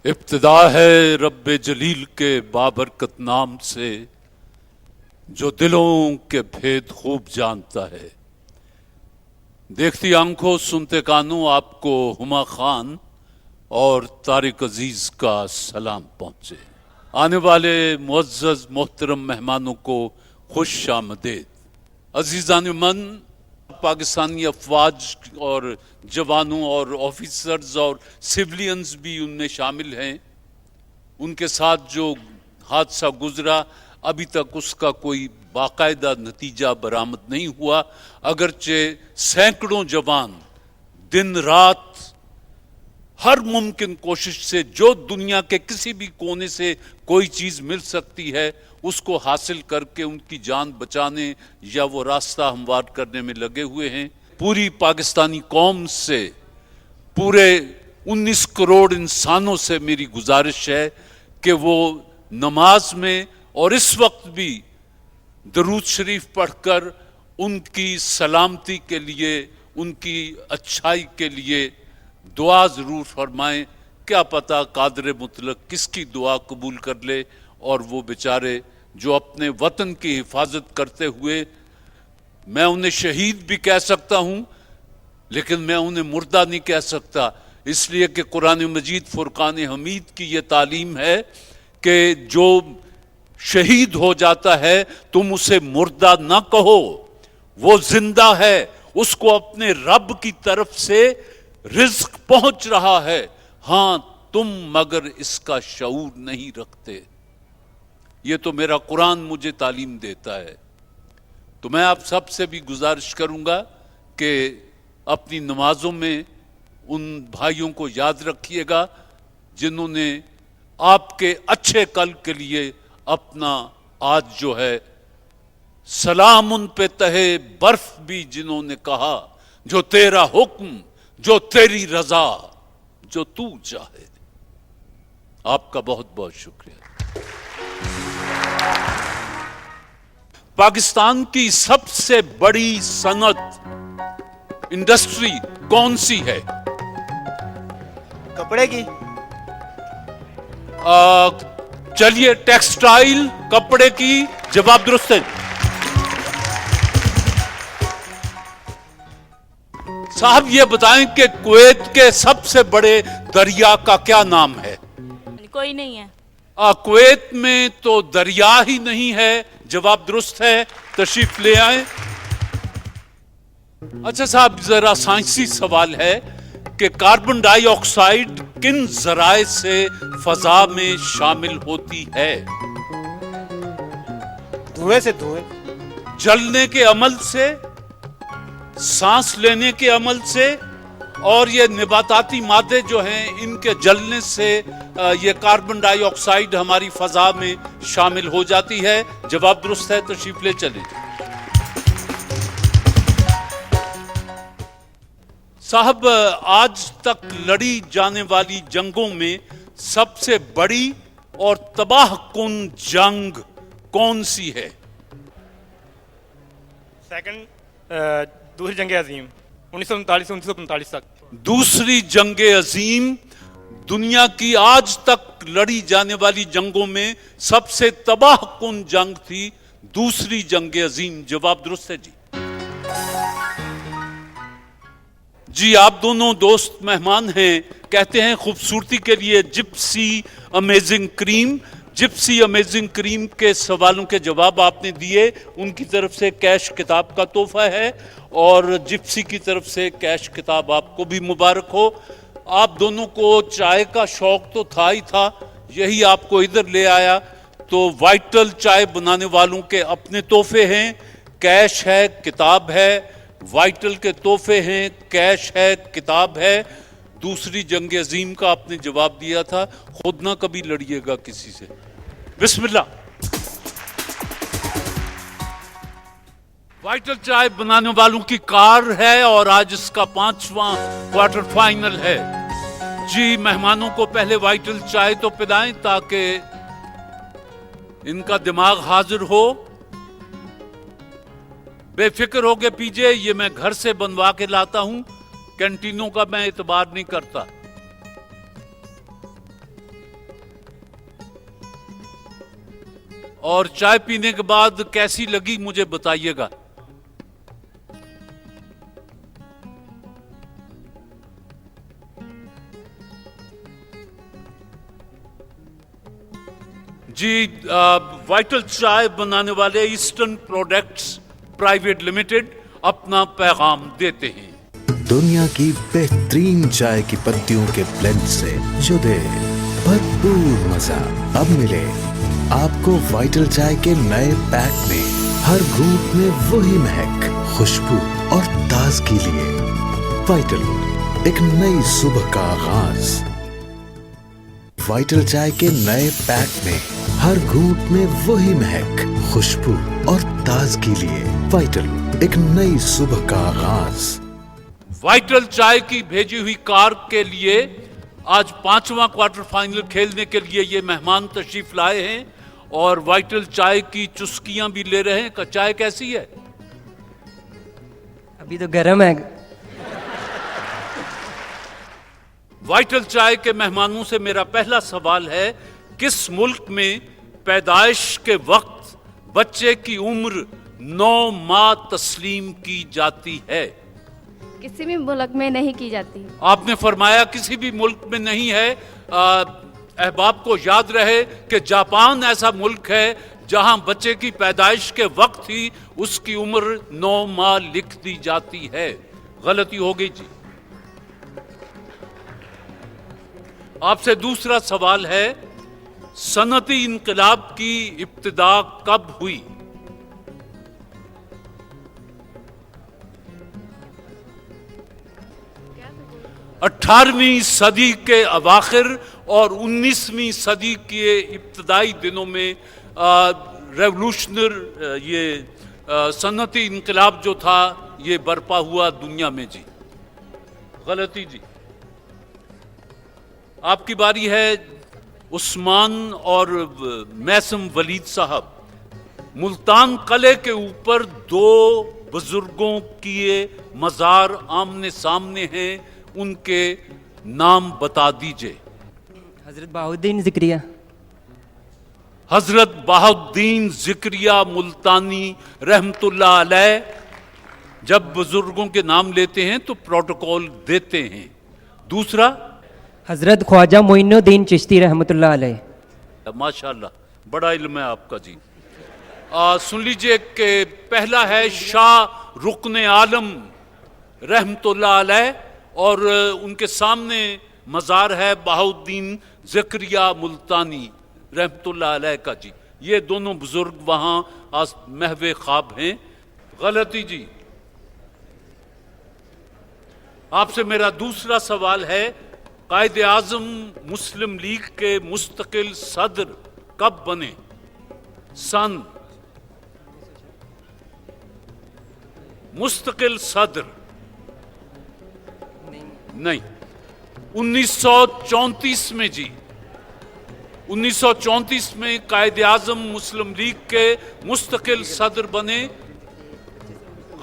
ابتدا ہے رب جلیل کے بابرکت نام سے جو دلوں کے بھید خوب جانتا ہے. دیکھتی آنکھوں سنتے کانوں آپ کو ہما خان اور طارق عزیز کا سلام پہنچے. آنے والے معزز محترم مہمانوں کو خوش آمدید. عزیزان من، پاکستانی افواج اور جوانوں اور آفیسرز اور سیولینز بھی ان میں شامل ہیں. ان کے ساتھ جو حادثہ گزرا ابھی تک اس کا کوئی باقاعدہ نتیجہ برآمد نہیں ہوا، اگرچہ سینکڑوں جوان دن رات ہر ممکن کوشش سے جو دنیا کے کسی بھی کونے سے کوئی چیز مل سکتی ہے اس کو حاصل کر کے ان کی جان بچانے یا وہ راستہ ہموار کرنے میں لگے ہوئے ہیں. پوری پاکستانی قوم سے، پورے 19 کروڑ انسانوں سے میری گزارش ہے کہ وہ نماز میں اور اس وقت بھی درود شریف پڑھ کر ان کی سلامتی کے لیے، ان کی اچھائی کے لیے دعا ضرور فرمائیں. کیا پتہ قادر مطلق کس کی دعا قبول کر لے اور وہ بیچارے جو اپنے وطن کی حفاظت کرتے ہوئے، میں انہیں شہید بھی کہہ سکتا ہوں لیکن میں انہیں مردہ نہیں کہہ سکتا، اس لیے کہ قرآن مجید فرقان حمید کی یہ تعلیم ہے کہ جو شہید ہو جاتا ہے تم اسے مردہ نہ کہو، وہ زندہ ہے، اس کو اپنے رب کی طرف سے رزق پہنچ رہا ہے. ہاں تم مگر اس کا شعور نہیں رکھتے. یہ تو میرا قرآن مجھے تعلیم دیتا ہے. تو میں آپ سب سے بھی گزارش کروں گا کہ اپنی نمازوں میں ان بھائیوں کو یاد رکھیے گا جنہوں نے آپ کے اچھے کل کے لیے اپنا آج جو ہے سلام ان پہ تہے برف بھی جنہوں نے کہا، جو تیرا حکم، جو تیری رضا، جو تو چاہے. آپ کا بہت بہت شکریہ. پاکستان کی سب سے بڑی صنعت انڈسٹری کون سی ہے؟ کپڑے کی. چلیے ٹیکسٹائل، کپڑے کی. جواب درست ہے. صاحب یہ بتائیں کہ کویت کے سب سے بڑے دریا کا کیا نام ہے؟ کوئی نہیں ہے. کویت میں تو دریا ہی نہیں ہے. جواب درست ہے. تشریف لے آئیں. اچھا صاحب ذرا سائنسی سوال ہے کہ کاربن ڈائی آکسائڈ کن ذرائع سے فضا میں شامل ہوتی ہے؟ دھوئیں سے. جلنے کے عمل سے، سانس لینے کے عمل سے، اور یہ نباتاتی مادے جو ہیں ان کے جلنے سے یہ کاربن ڈائی آکسائڈ ہماری فضا میں شامل ہو جاتی ہے. جواب درست ہے. تشریف لے چلیں. صاحب آج تک لڑی جانے والی جنگوں میں سب سے بڑی اور تباہ کن جنگ کون سی ہے؟ دوسری جنگ عظیم 1939 سے 1945 تک. دوسری جنگ عظیم دنیا کی آج تک لڑی جانے والی جنگوں میں سب سے تباہ کن جنگ تھی دوسری جنگ عظیم. جواب درست ہے. جی آپ دونوں دوست مہمان ہیں. کہتے ہیں خوبصورتی کے لیے جپسی امیزنگ کریم. جپسی امیزنگ کریم کے سوالوں کے جواب آپ نے دیے. ان کی طرف سے کیش کتاب کا تحفہ ہے اور جپسی کی طرف سے کیش کتاب آپ کو بھی مبارک ہو. آپ دونوں کو چائے کا شوق تو تھا ہی تھا، یہی آپ کو ادھر لے آیا. تو وائٹل چائے بنانے والوں کے اپنے تحفے ہیں. کیش ہے، کتاب ہے. وائٹل کے تحفے ہیں، کیش ہے، کتاب ہے. دوسری جنگ عظیم کا آپ نے جواب دیا تھا. خود نہ کبھی لڑیے گا کسی سے. بسم اللہ. وائٹل چائے بنانے والوں کی کار ہے اور آج اس کا 5واں کوارٹر فائنل ہے. جی مہمانوں کو پہلے وائٹل چائے تو پلائیں تاکہ ان کا دماغ حاضر ہو. بے فکر ہو کے پیجئے. یہ میں گھر سے بنوا کے لاتا ہوں، کینٹینوں کا میں اعتبار نہیں کرتا. اور چائے پینے کے بعد کیسی لگی مجھے بتائیے گا. جی وائٹل چائے بنانے والے ایسٹرن پروڈکٹس پرائیویٹ لمیٹڈ اپنا پیغام دیتے ہیں. دنیا کی بہترین چائے کی پتیوں کے بلینڈ سے جو دے بھرپور مزہ. اب ملے آپ کو وائٹل چائے کے نئے پیک میں ہر گھونٹ میں وہی مہک، خوشبو اور تازگی لیے. وائٹل، ایک نئی صبح کا آغاز. وائٹل چائے کے نئے پیک میں ہر گھونٹ میں وہی مہک، خوشبو اور تازگی لیے. وائٹل، ایک نئی صبح کا آغاز. وائٹل چائے کی بھیجی ہوئی کار کے لیے آج 5واں کوارٹر فائنل کھیلنے کے لیے یہ مہمان تشریف لائے ہیں اور وائٹل چائے کی چسکیاں بھی لے رہے ہیں. کہ چائے کیسی ہے؟ ابھی تو گرم ہے. وائٹل چائے کے مہمانوں سے میرا پہلا سوال ہے، کس ملک میں پیدائش کے وقت بچے کی عمر 9 ماہ تسلیم کی جاتی ہے؟ کسی بھی ملک میں نہیں کی جاتی. آپ نے فرمایا کسی بھی ملک میں نہیں ہے. احباب کو یاد رہے کہ جاپان ایسا ملک ہے جہاں بچے کی پیدائش کے وقت ہی اس کی عمر 9 ماہ لکھ دی جاتی ہے. غلطی ہو گئی جی. آپ سے دوسرا سوال ہے، صنعتی انقلاب کی ابتدا کب ہوئی؟ اٹھارہویں صدی کے اواخر اور 19ویں صدی کے ابتدائی دنوں میں ریولوشنر یہ صنعتی انقلاب جو تھا یہ برپا ہوا دنیا میں. جی غلطی جی. آپ کی باری ہے عثمان اور میثم ولید صاحب. ملتان قلعے کے اوپر 2 بزرگوں کے مزار آمنے سامنے ہیں، ان کے نام بتا دیجئے. حضرت بہاؤالدین ذکریہ. حضرت بہاؤالدین ذکریہ ملتانی رحمت اللہ علیہ. جب بزرگوں کے نام لیتے ہیں تو پروٹوکول دیتے ہیں. دوسرا حضرت خواجہ معین الدین چشتی رحمۃ اللہ علیہ. ماشاءاللہ بڑا علم ہے آپ کا. جی سن لیجئے کہ پہلا ہے شاہ رکن عالم رحمت اللہ علیہ اور ان کے سامنے مزار ہے بہاؤالدین ذکریہ ملتانی رحمت اللہ علیہ کا. جی یہ دونوں بزرگ وہاں محو خواب ہیں. غلطی جی. آپ سے میرا دوسرا سوال ہے، قائد اعظم مسلم لیگ کے مستقل صدر کب بنے؟ سن مستقل صدر نہیں 1934 میں. جی 1934 میں قائد اعظم مسلم لیگ کے مستقل صدر بنے.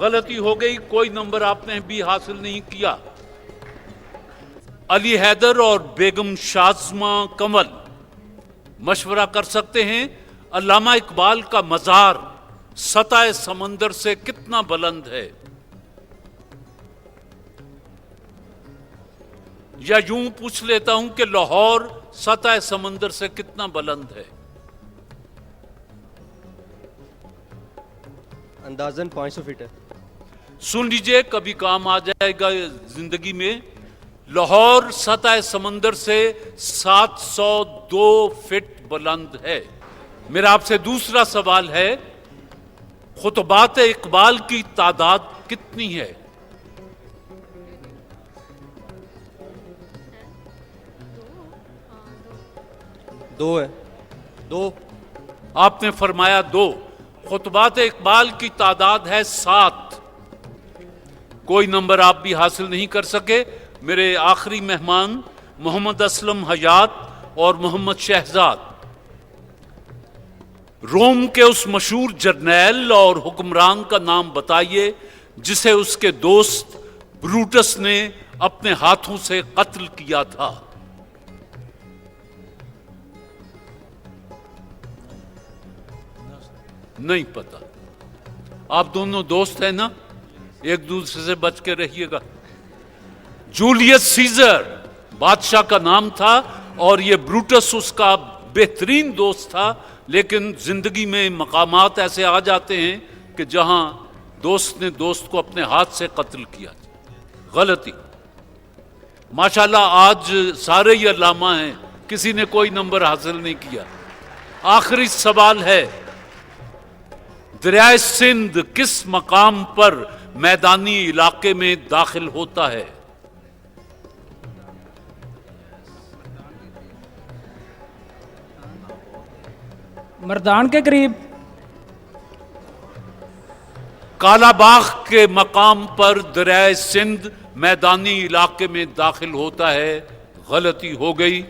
غلطی ہو گئی، کوئی نمبر آپ نے بھی حاصل نہیں کیا. علی حیدر اور بیگم شازمہ کنول مشورہ کر سکتے ہیں، علامہ اقبال کا مزار سطح سمندر سے کتنا بلند ہے؟ یا یوں پوچھ لیتا ہوں کہ لاہور سطح سمندر سے کتنا بلند ہے؟ اندازاً 500 فٹ ہے. سن لیجئے، کبھی کام آ جائے گا زندگی میں. لاہور سطح سمندر سے 702 فٹ بلند ہے. میرا آپ سے دوسرا سوال ہے، خطبات اقبال کی تعداد کتنی ہے؟ دو ہے. 2. آپ نے فرمایا 2. خطبات اقبال کی تعداد ہے 7. کوئی نمبر آپ بھی حاصل نہیں کر سکے. میرے آخری مہمان محمد اسلم حیات اور محمد شہزاد. روم کے اس مشہور جرنیل اور حکمران کا نام بتائیے جسے اس کے دوست بروٹس نے اپنے ہاتھوں سے قتل کیا تھا. نہیں پتا. آپ دونوں دوست ہیں نا, ایک دوسرے سے بچ کے رہیے گا. جولیس سیزر بادشاہ کا نام تھا اور یہ بروٹس اس کا بہترین دوست تھا, لیکن زندگی میں مقامات ایسے آ جاتے ہیں کہ جہاں دوست نے دوست کو اپنے ہاتھ سے قتل کیا. غلطی. ماشاءاللہ آج سارے ہی علامہ ہیں, کسی نے کوئی نمبر حاصل نہیں کیا. آخری سوال ہے, دریائے سندھ کس مقام پر میدانی علاقے میں داخل ہوتا ہے؟ مردان کے قریب. کالا باغ کے مقام پر دریائے سندھ میدانی علاقے میں داخل ہوتا ہے. غلطی ہو گئی.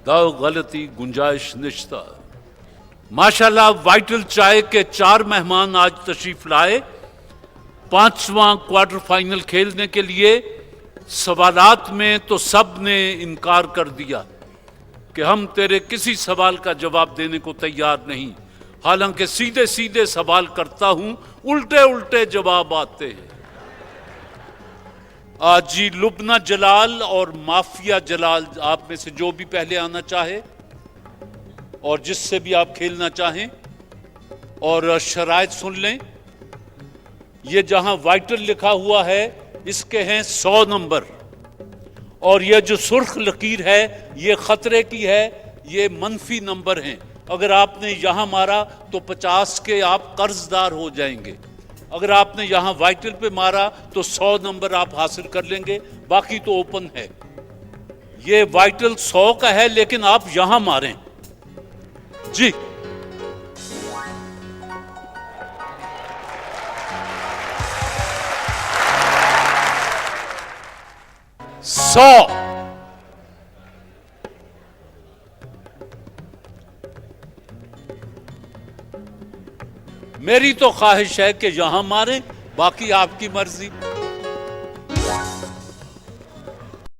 دو غلطی گنجائش نشتہ. ماشاءاللہ وائٹل چائے کے 4 مہمان آج تشریف لائے 5واں کوارٹر فائنل کھیلنے کے لیے. سوالات میں تو سب نے انکار کر دیا کہ ہم تیرے کسی سوال کا جواب دینے کو تیار نہیں, حالانکہ سیدھے سیدھے سوال کرتا ہوں, الٹے الٹے جواب آتے ہیں. آج جی لبنہ جلال اور مافیا جلال, آپ میں سے جو بھی پہلے آنا چاہے اور جس سے بھی آپ کھیلنا چاہیں, اور شرائط سن لیں. یہ جہاں وائٹل لکھا ہوا ہے اس کے ہیں 100 نمبر, اور یہ جو سرخ لکیر ہے یہ خطرے کی ہے, یہ منفی نمبر ہیں. اگر آپ نے یہاں مارا تو 50 کے آپ قرض دار ہو جائیں گے. اگر آپ نے یہاں وائٹل پہ مارا تو 100 نمبر آپ حاصل کر لیں گے, باقی تو اوپن ہے. یہ وائٹل 100 کا ہے لیکن آپ یہاں ماریں. جی سو. میری تو خواہش ہے کہ یہاں ماریں, باقی آپ کی مرضی.